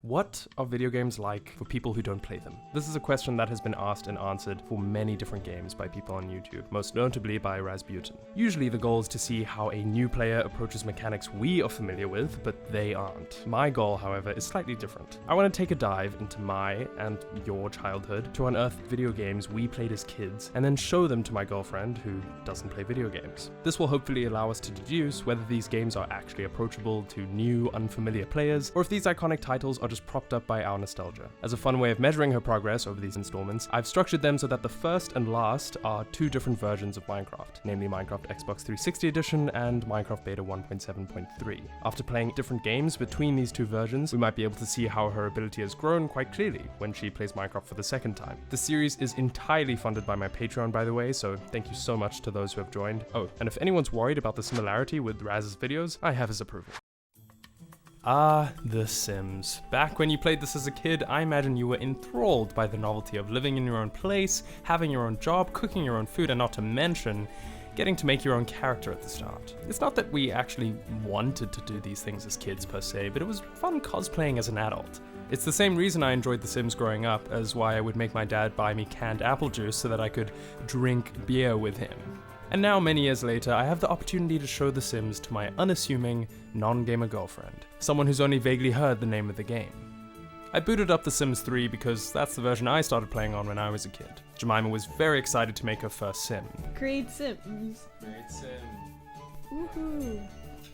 What are video games like for people who don't play them? This is a question that has been asked and answered for many different games by people on YouTube, most notably by Razbuten. Usually the goal is to see how a new player approaches mechanics we are familiar with, but they aren't. My goal, however, is slightly different. I want to take a dive into my and your childhood to unearth video games we played as kids, and then show them to my girlfriend who doesn't play video games. This will hopefully allow us to deduce whether these games are actually approachable to new, unfamiliar players, or if these iconic titles are just propped up by our nostalgia. As a fun way of measuring her progress over these installments, I've structured them so that the first and last are two different versions of Minecraft, namely Minecraft Xbox 360 Edition and Minecraft Beta 1.7.3. After playing different games between these two versions, we might be able to see how her ability has grown quite clearly when she plays Minecraft for the second time. The series is entirely funded by my Patreon, by the way, so thank you so much to those who have joined. Oh, and if anyone's worried about the similarity with Raz's videos, I have his approval. Ah, The Sims. Back when you played this as a kid, I imagine you were enthralled by the novelty of living in your own place, having your own job, cooking your own food, and not to mention, getting to make your own character at the start. It's not that we actually wanted to do these things as kids per se, but it was fun cosplaying as an adult. It's the same reason I enjoyed The Sims growing up as why I would make my dad buy me canned apple juice so that I could drink beer with him. And now, many years later, I have the opportunity to show The Sims to my unassuming, non-gamer girlfriend, someone who's only vaguely heard the name of the game. I booted up The Sims 3 because that's the version I started playing on when I was a kid. Jemima was very excited to make her first Sim. Great Sims. Great Sim. Woohoo.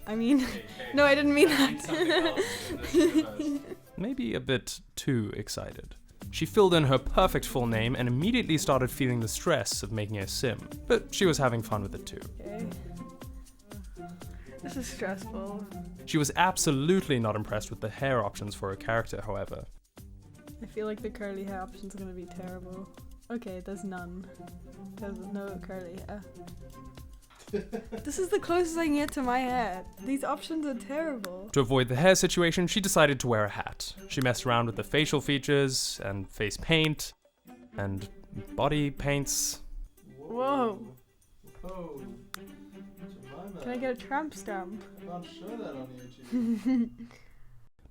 I mean, no, I didn't mean that. Maybe a bit too excited. She filled in her perfect full name and immediately started feeling the stress of making a sim, but she was having fun with it too. Okay. This is stressful. She was absolutely not impressed with the hair options for her character, however. I feel like the curly hair options are gonna be terrible. Okay, there's none. There's no curly hair. This is the closest I can get to my hair. These options are terrible. To avoid the hair situation, she decided to wear a hat. She messed around with the facial features, and face paint, and body paints. Whoa. Oh. Can I get a tramp stamp? I can't show that on YouTube.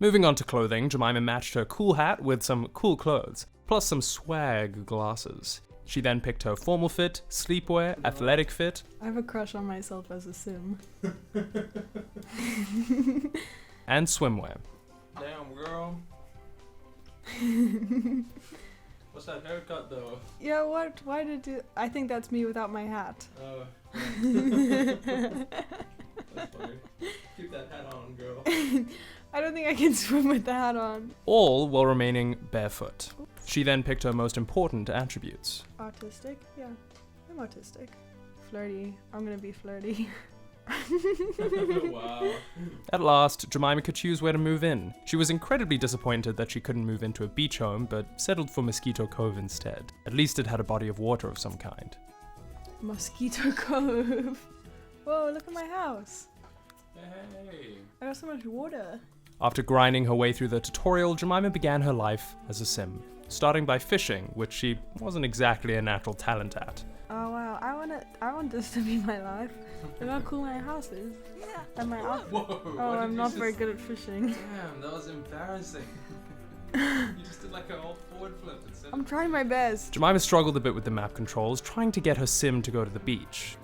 Moving on to clothing, Jemima matched her cool hat with some cool clothes, plus some swag glasses. She then picked her formal fit, sleepwear, athletic fit. I have a crush on myself as a sim. And swimwear. Damn, girl. What's that haircut, though? Yeah, what? Why did you... I think that's me without my hat. Oh. That's funny. Keep that hat on, girl. I don't think I can swim with the hat on. All while remaining barefoot. She then picked her most important attributes. Autistic? Yeah, I'm autistic. Flirty. I'm gonna be flirty. Wow. At last, Jemima could choose where to move in. She was incredibly disappointed that she couldn't move into a beach home, but settled for Mosquito Cove instead. At least it had a body of water of some kind. Mosquito Cove. Whoa, look at my house. Hey. I got so much water. After grinding her way through the tutorial, Jemima began her life as a sim, starting by fishing, which she wasn't exactly a natural talent at. Oh wow, I want this to be my life. Look how cool my house is. And my Whoa, oh, I'm not very good at fishing. Damn, that was embarrassing. You just did like a whole forward flip. I'm trying my best. Jemima struggled a bit with the map controls, trying to get her sim to go to the beach.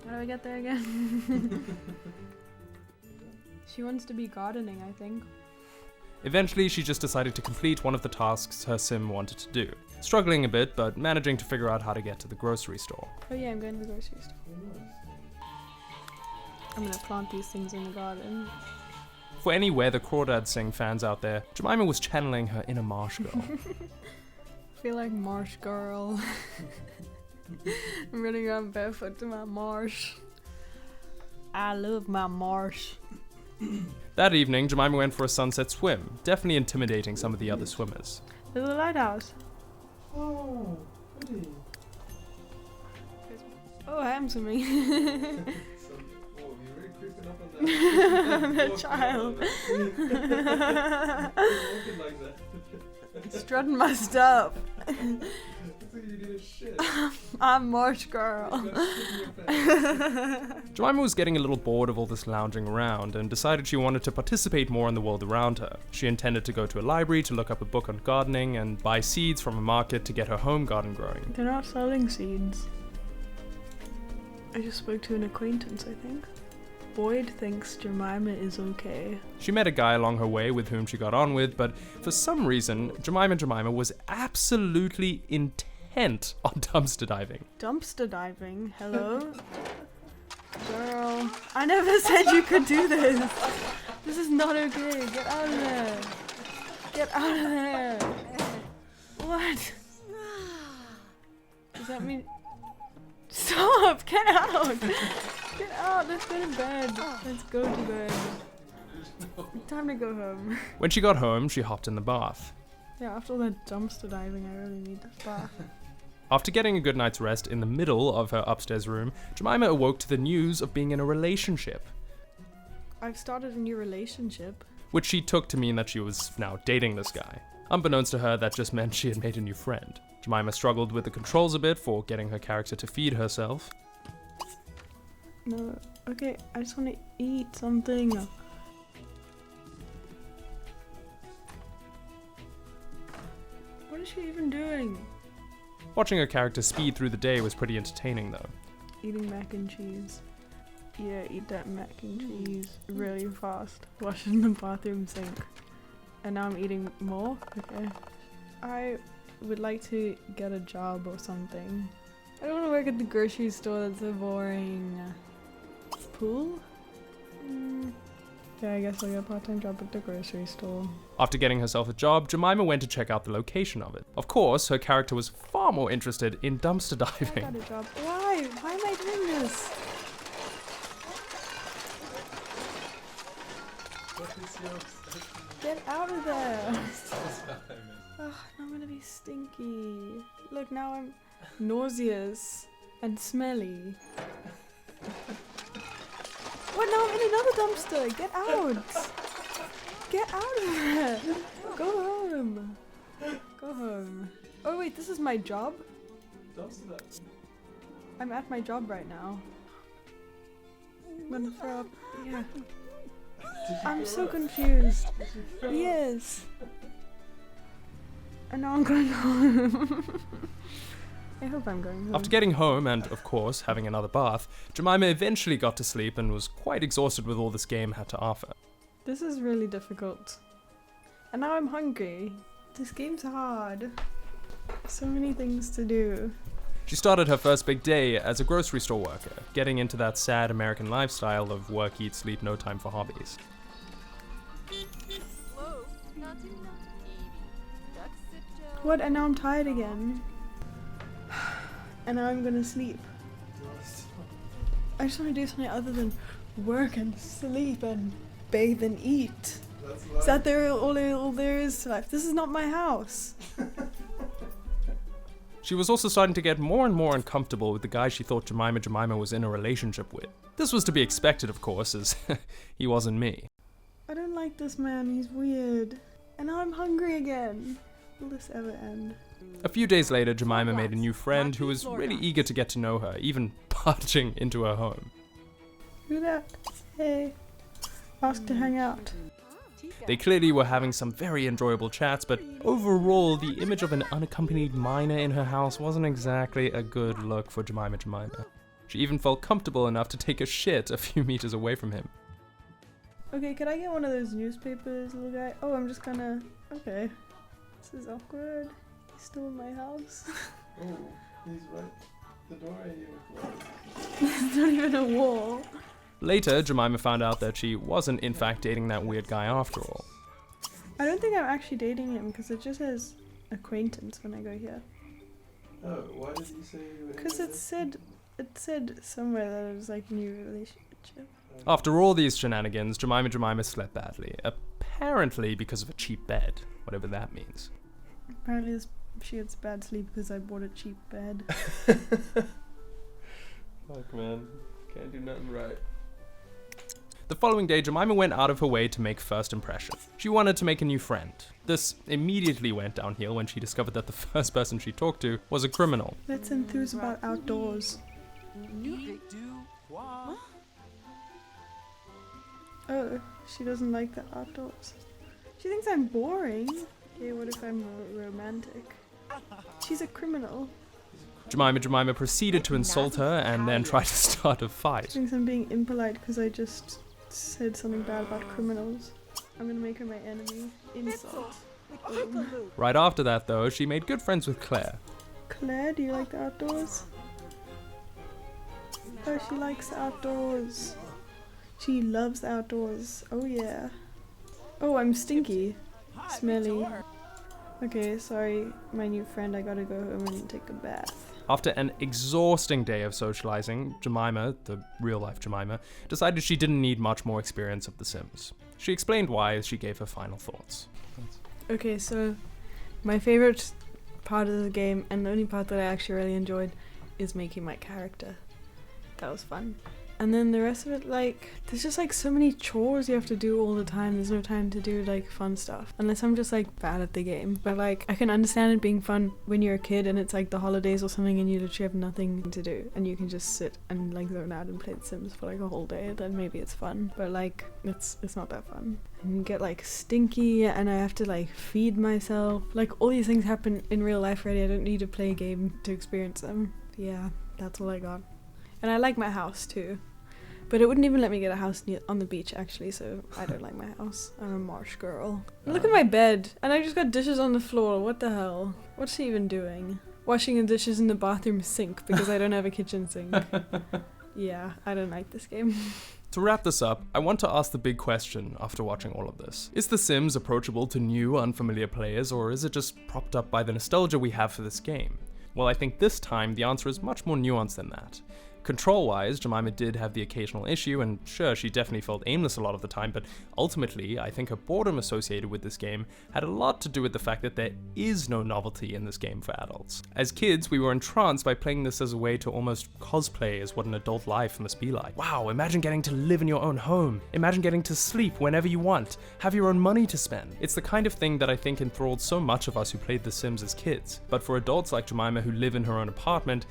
How do I get there again? She wants to be gardening, I think. Eventually, she just decided to complete one of the tasks her sim wanted to do, struggling a bit, but managing to figure out how to get to the grocery store. Oh yeah, I'm going to the grocery store. I'm gonna plant these things in the garden. For any Where the Crawdads Sing fans out there, Jemima was channeling her inner marsh girl. I feel like marsh girl. I'm running around barefoot to my marsh. I love my marsh. That evening, Jemima went for a sunset swim, definitely intimidating some of the other swimmers. There's a lighthouse. Oh, pretty. Oh, I am swimming. You're really creeping up on that. I'm a child. Walking like that. Strutting my stuff. Looks like you need as shit. I'm Marsh Girl. You got shit in your pants. Jemima was getting a little bored of all this lounging around and decided she wanted to participate more in the world around her. She intended to go to a library to look up a book on gardening and buy seeds from a market to get her home garden growing. They're not selling seeds. I just spoke to an acquaintance, I think. Boyd thinks Jemima is okay. She met a guy along her way with whom she got on with, but for some reason, Jemima was absolutely intent on dumpster diving. Dumpster diving? Hello? Girl, I never said you could do this. This is not okay. Get out of there. Get out of there. What? Does that mean... Stop! Get out! Get out! Let's go to bed. Let's go to bed. Time to go home. When she got home, she hopped in the bath. Yeah, after all that dumpster diving, I really need this bath. After getting a good night's rest in the middle of her upstairs room, Jemima awoke to the news of being in a relationship, I've started a new relationship. which she took to mean that she was now dating this guy. Unbeknownst to her, that just meant she had made a new friend. Jemima struggled with the controls a bit for getting her character to feed herself. No, okay, I just want to eat something. What is she even doing? Watching her character speed through the day was pretty entertaining though. Eating mac and cheese. Yeah, eat that mac and cheese really fast. Wash it in the bathroom sink. And now I'm eating more? Okay. I would like to get a job or something. I don't want to work at the grocery store, that's so boring. Pool? Yeah, I guess I'll get a part-time job at the grocery store. After getting herself a job, Jemima went to check out the location of it. Of course, her character was far more interested in dumpster I diving. got a job. Why? Why am I doing this? What is your obsession? Get out of there! Socializing. Ugh, now I'm gonna be stinky. Look, now I'm nauseous and smelly. What? Now I'm in another dumpster! Get out! Get out of there! Go home! Go home. Oh wait, this is my job? Dumpster diving. I'm at my job right now. I'm gonna throw up. Yeah. I'm so confused. Yes. And now I'm going home. I hope I'm going home. After getting home and, of course, having another bath, Jemima eventually got to sleep and was quite exhausted with all this game had to offer. This is really difficult. And now I'm hungry. This game's hard. So many things to do. She started her first big day as a grocery store worker, getting into that sad American lifestyle of work, eat, sleep, no time for hobbies. What? And now I'm tired again. And now I'm gonna sleep. I just want to do something other than work and sleep and bathe and eat. That's Is that all there is to life? This is not my house. She was also starting to get more and more uncomfortable with the guy she thought Jemima was in a relationship with. This was to be expected, of course, as he wasn't me. I don't like this man, he's weird. And now I'm hungry again. Will this ever end? A few days later, Jemima made a new friend who was really eager to get to know her, even barging into her home. Who that? Hey. Ask to hang out. They clearly were having some very enjoyable chats, but overall, the image of an unaccompanied minor in her house wasn't exactly a good look for Jemima. She even felt comfortable enough to take a shit a few meters away from him. Okay, can I get one of those newspapers, little guy? Oh, I'm just gonna... Okay. This is awkward. He's still in my house. Oh, he's right. The door ain't even closed. There's not even a wall. Later, Jemima found out that she wasn't in fact dating that weird guy after all. I don't think I'm actually dating him because it just says acquaintance when I go here. Oh, why did you say you were? Because it said somewhere that it was like new relationship. After all these shenanigans, Jemima slept badly. Apparently because of a cheap bed, whatever that means. Apparently she gets bad sleep because I bought a cheap bed. Fuck, man. Can't do nothing right. The following day, Jemima went out of her way to make first impression. She wanted to make a new friend. This immediately went downhill when she discovered that the first person she talked to was a criminal. Let's enthuse about outdoors. Oh, she doesn't like the outdoors. She thinks I'm boring. Okay, what if I'm romantic? She's a criminal. Jemima proceeded to insult her and then tried to start a She fight. thinks I'm being impolite because I just said something bad about criminals. I'm gonna make her my enemy. Insult. Boom. Right after that, though, she made good friends with Claire. Claire, do you like the outdoors? Oh, she likes the outdoors. She loves the outdoors. Oh yeah. Oh, I'm stinky. Smelly. Okay, sorry, my new friend, I gotta go home and take a bath. After an exhausting day of socializing, Jemima, the real-life Jemima, decided she didn't need much more experience of The Sims. She explained why as she gave her final thoughts. Okay, so my favorite part of the game, and the only part that I actually really enjoyed, is making my character. That was fun. And then the rest of it, like, there's just like so many chores you have to do all the time. There's no time to do like fun stuff. Unless I'm just like bad at the game. But like, I can understand it being fun when you're a kid and it's like the holidays or something and you literally have nothing to do. And you can just sit and like zone out and play The Sims for like a whole day. Then maybe it's fun. But like, it's not that fun. And you get like stinky and I have to like feed myself. Like all these things happen in real life already. I don't need to play a game to experience them. Yeah, that's all I got. And I like my house too. But it wouldn't even let me get a house on the beach actually, so I don't like my house. I'm a marsh girl. Look at my bed, and I just got dishes on the floor. What the hell? What's she even doing? Washing the dishes in the bathroom sink because I don't have a kitchen sink. Yeah, I don't like this game. To wrap this up, I want to ask the big question after watching all of this. Is The Sims approachable to new, unfamiliar players, or is it just propped up by the nostalgia we have for this game? Well, I think this time the answer is much more nuanced than that. Control-wise, Jemima did have the occasional issue, and sure, she definitely felt aimless a lot of the time, but ultimately, I think her boredom associated with this game had a lot to do with the fact that there is no novelty in this game for adults. As kids, we were entranced by playing this as a way to almost cosplay as what an adult life must be like. Wow, imagine getting to live in your own home. Imagine getting to sleep whenever you want. Have your own money to spend. It's the kind of thing that I think enthralled so much of us who played The Sims as kids. But for adults like Jemima who live in her own apartment,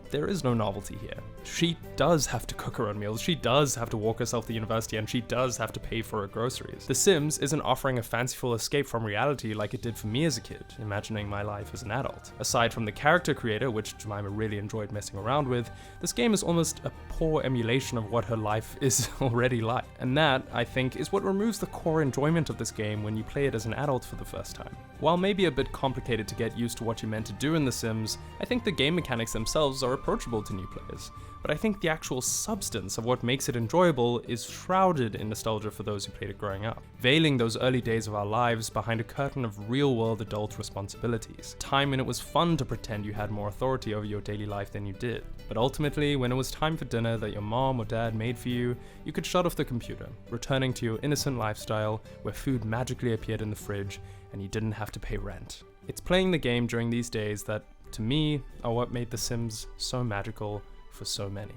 there is no novelty here. She does have to cook her own meals, she does have to walk herself to university, and she does have to pay for her groceries. The Sims isn't offering a fanciful escape from reality like it did for me as a kid, imagining my life as an adult. Aside from the character creator, which Jemima really enjoyed messing around with, this game is almost a poor emulation of what her life is already like. And that, I think, is what removes the core enjoyment of this game when you play it as an adult for the first time. While maybe a bit complicated to get used to what you're meant to do in The Sims, I think the game mechanics themselves are approachable to new players. But I think the actual substance of what makes it enjoyable is shrouded in nostalgia for those who played it growing up, veiling those early days of our lives behind a curtain of real-world adult responsibilities, time when it was fun to pretend you had more authority over your daily life than you did. But ultimately, when it was time for dinner that your mom or dad made for you, you could shut off the computer, returning to your innocent lifestyle where food magically appeared in the fridge and you didn't have to pay rent. It's playing the game during these days that, to me, are what made The Sims so magical for so many.